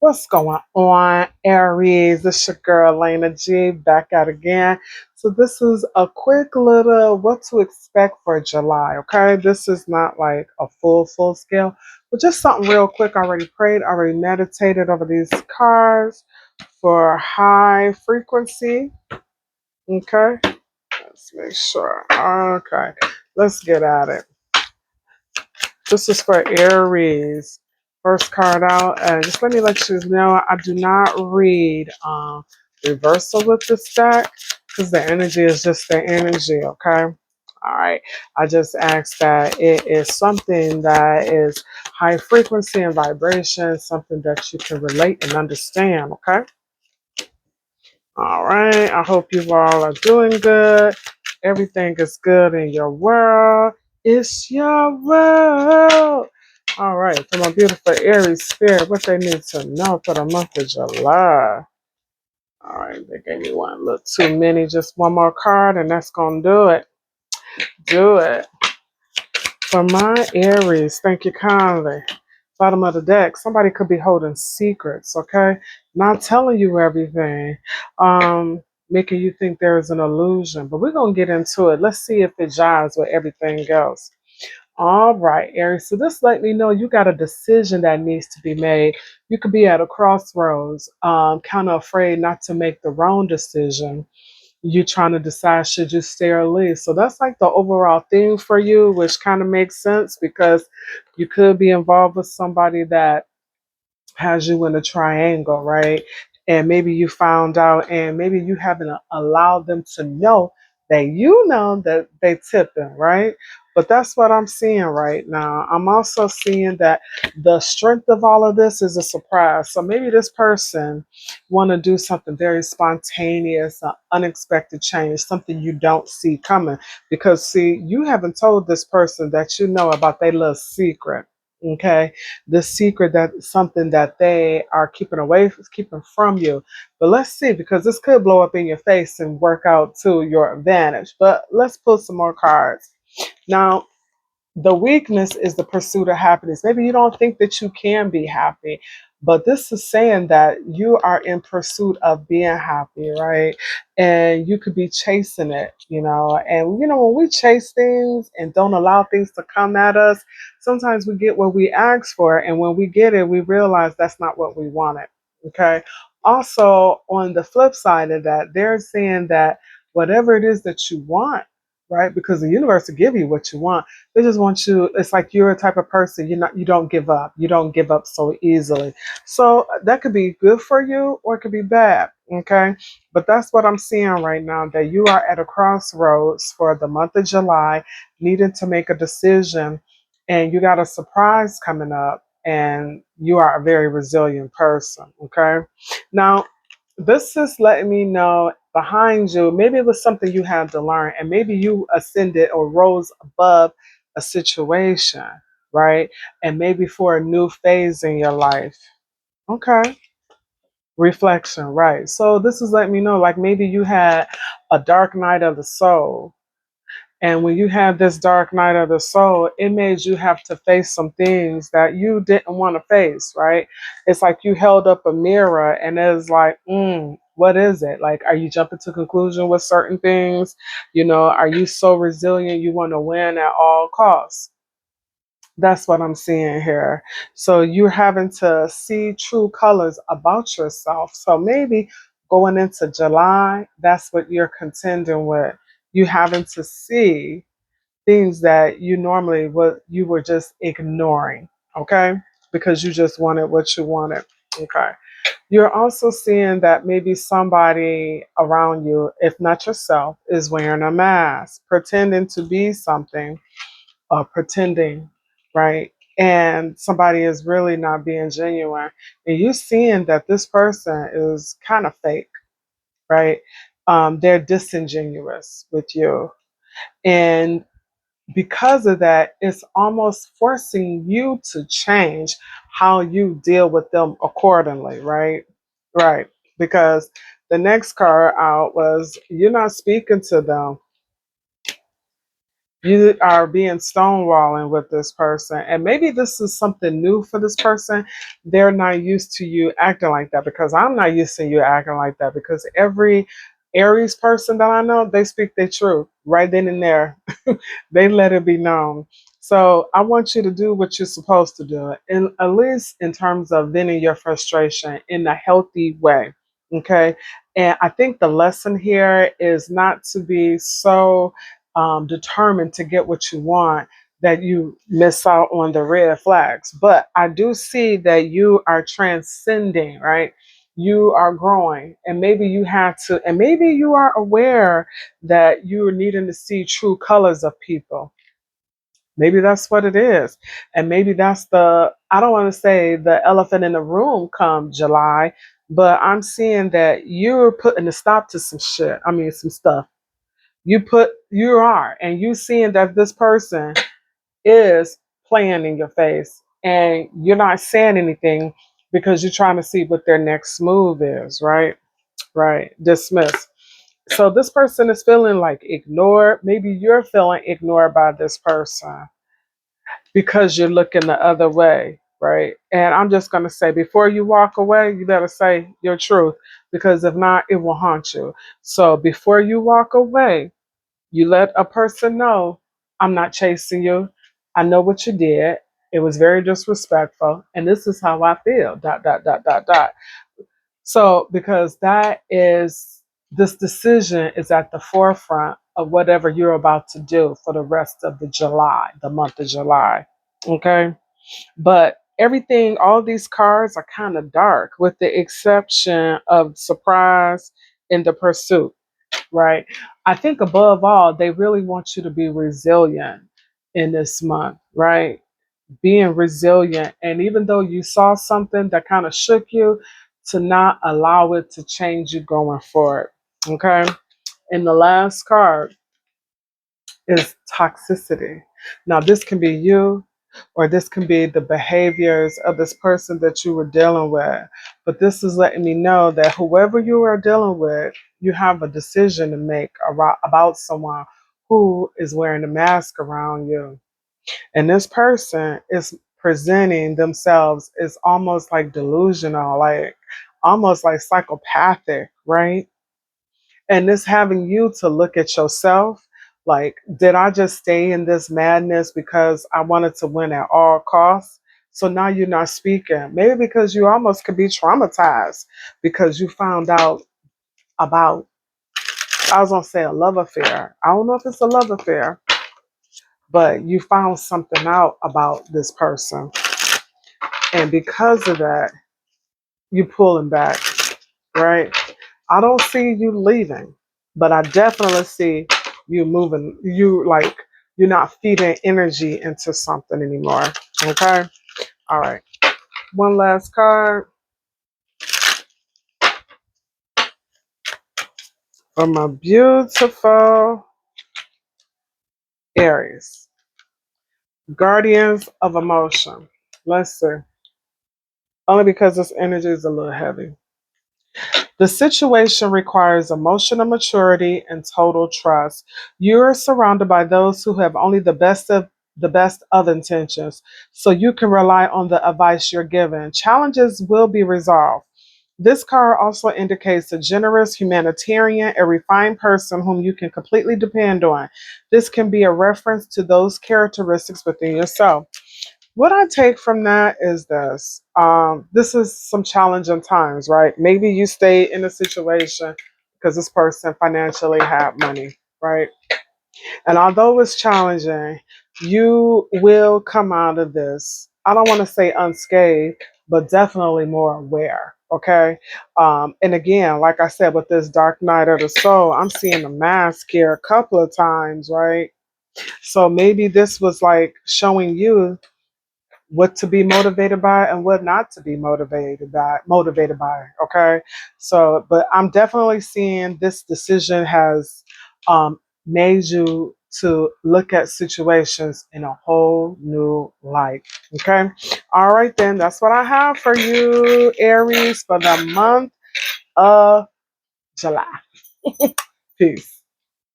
What's going on, Aries? It's your girl, Lena G, back out again. So, this is a quick little what to expect for July, okay? This is not like a full scale, but just something real quick. I already prayed, already meditated over these cards for high frequency, okay? Let's make sure. Okay, let's get at it. This is for Aries. First card out, and just let me let you know I do not read reversal with this deck because the energy is just the energy, okay? All right. I just ask that it is something that is high frequency and vibration, something that you can relate and understand, okay? All right. I hope you all are doing good. Everything is good in your world. It's your world. All right. For my beautiful Aries spirit, what they need to know for the month of July. All right. They gave me one. Look, too many. Just one more card, and that's going to do it. Do it. For my Aries, thank you kindly. Bottom of the deck, somebody could be holding secrets, okay? Not telling you everything, making you think there is an illusion. But we're going to get into it. Let's see if it jives with everything else. All right, Aries. So this let me know you got a decision that needs to be made. You could be at a crossroads, kind of afraid not to make the wrong decision. You trying to decide should you stay or leave. So that's like the overall theme for you, which kind of makes sense because you could be involved with somebody that has you in a triangle, right? And maybe you found out, and maybe you haven't allowed them to know that you know that they tipping, right? But that's what I'm seeing right now. I'm also seeing that the strength of all of this is a surprise. So maybe this person want to do something very spontaneous, unexpected change, something you don't see coming. Because see, you haven't told this person that you know about their little secret. Okay, the secret that something that they are keeping from you. But let's see, because this could blow up in your face and work out to your advantage. But let's pull some more cards. Now, the weakness is the pursuit of happiness. Maybe you don't think that you can be happy, but this is saying that you are in pursuit of being happy, right? And you could be chasing it, you know. And, you know, when we chase things and don't allow things to come at us, sometimes we get what we ask for. And when we get it, we realize that's not what we wanted, okay? Also, on the flip side of that, they're saying that whatever it is that you want, right? Because the universe will give you what you want. They just want you. It's like you're a type of person. You don't give up. You don't give up so easily. So that could be good for you or it could be bad. Okay. But that's what I'm seeing right now, that you are at a crossroads for the month of July, needing to make a decision, and you got a surprise coming up, and you are a very resilient person. Okay. Now, this is letting me know behind you, maybe it was something you had to learn, and maybe you ascended or rose above a situation, right? And maybe for a new phase in your life. Okay. Reflection, right. So this is letting me know, like maybe you had a dark night of the soul. And when you had this dark night of the soul, it made you have to face some things that you didn't want to face, right? It's like you held up a mirror and it's like, what is it? Like, are you jumping to conclusion with certain things? You know, are you so resilient you want to win at all costs? That's what I'm seeing here. So you're having to see true colors about yourself. So maybe going into July, that's what you're contending with. You having to see things that you normally what you were just ignoring, okay? Because you just wanted what you wanted. Okay. You're also seeing that maybe somebody around you, if not yourself, is wearing a mask, pretending to be something, pretending, right? And somebody is really not being genuine. And you're seeing that this person is kind of fake, right? They're disingenuous with you. And because of that, it's almost forcing you to change how you deal with them accordingly, right? Right. Because the next card out was you're not speaking to them You are being stonewalling with this person, and maybe this is something new for this person. They're not used to you acting like that, because I'm not used to you acting like that, because every Aries person that I know, they speak their truth right then and there. They let it be known. So I want you to do what you're supposed to do, and at least in terms of venting your frustration in a healthy way. Okay. And I think the lesson here is not to be so determined to get what you want that you miss out on the red flags. But I do see that you are transcending, right? You are growing, and maybe you have to, and maybe you are aware that you are needing to see true colors of people. Maybe that's what it is. And maybe that's the, I don't want to say the elephant in the room come July, but I'm seeing that you're putting a stop to some shit. I mean, some stuff. You are, and you seeing that this person is playing in your face, and you're not saying anything because you're trying to see what their next move is, right? Right. Dismiss. So this person is feeling like ignored. Maybe you're feeling ignored by this person because you're looking the other way, right? And I'm just going to say, before you walk away, you better say your truth, because if not, it will haunt you. So before you walk away, you let a person know, I'm not chasing you. I know what you did. It was very disrespectful. And this is how I feel. Dot, dot, dot, dot, dot. So, because that is, this decision is at the forefront of whatever you're about to do for the rest of the month of July. Okay. But everything, all these cards are kind of dark, with the exception of surprise in the pursuit, right? I think above all, they really want you to be resilient in this month, right? Being resilient. And even though you saw something that kind of shook you, to not allow it to change you going forward. Okay. And the last card is toxicity. Now, this can be you, or this can be the behaviors of this person that you were dealing with. But this is letting me know that whoever you are dealing with, you have a decision to make about someone who is wearing a mask around you. And this person is presenting themselves as almost like delusional, like almost like psychopathic, right? And this having you to look at yourself like, did I just stay in this madness because I wanted to win at all costs? So now you're not speaking. Maybe because you almost could be traumatized because you found out about, I was going to say a love affair. I don't know if it's a love affair, but you found something out about this person. And because of that, you pulling back, right? I don't see you leaving, but I definitely see you moving. You like, you're not feeding energy into something anymore. Okay. All right. One last card from a beautiful Aries. Guardians of emotion. Let's see. Only because this energy is a little heavy. The situation requires emotional maturity and total trust. You are surrounded by those who have only the best of intentions, so you can rely on the advice you're given. Challenges will be resolved. This card also indicates a generous humanitarian, a refined person whom you can completely depend on. This can be a reference to those characteristics within yourself. What I take from that is this. This is some challenging times, right? Maybe you stay in a situation because this person financially had money, right? And although it's challenging, you will come out of this, I don't want to say unscathed, but definitely more aware, okay? And again, like I said, with this dark night of the soul, I'm seeing the mask here a couple of times, right? So maybe this was like showing you what to be motivated by and what not to be motivated by, okay. So but I'm definitely seeing this decision has made you to look at situations in a whole new light. Okay. All right, then, that's what I have for you, Aries, for the month of July. Peace.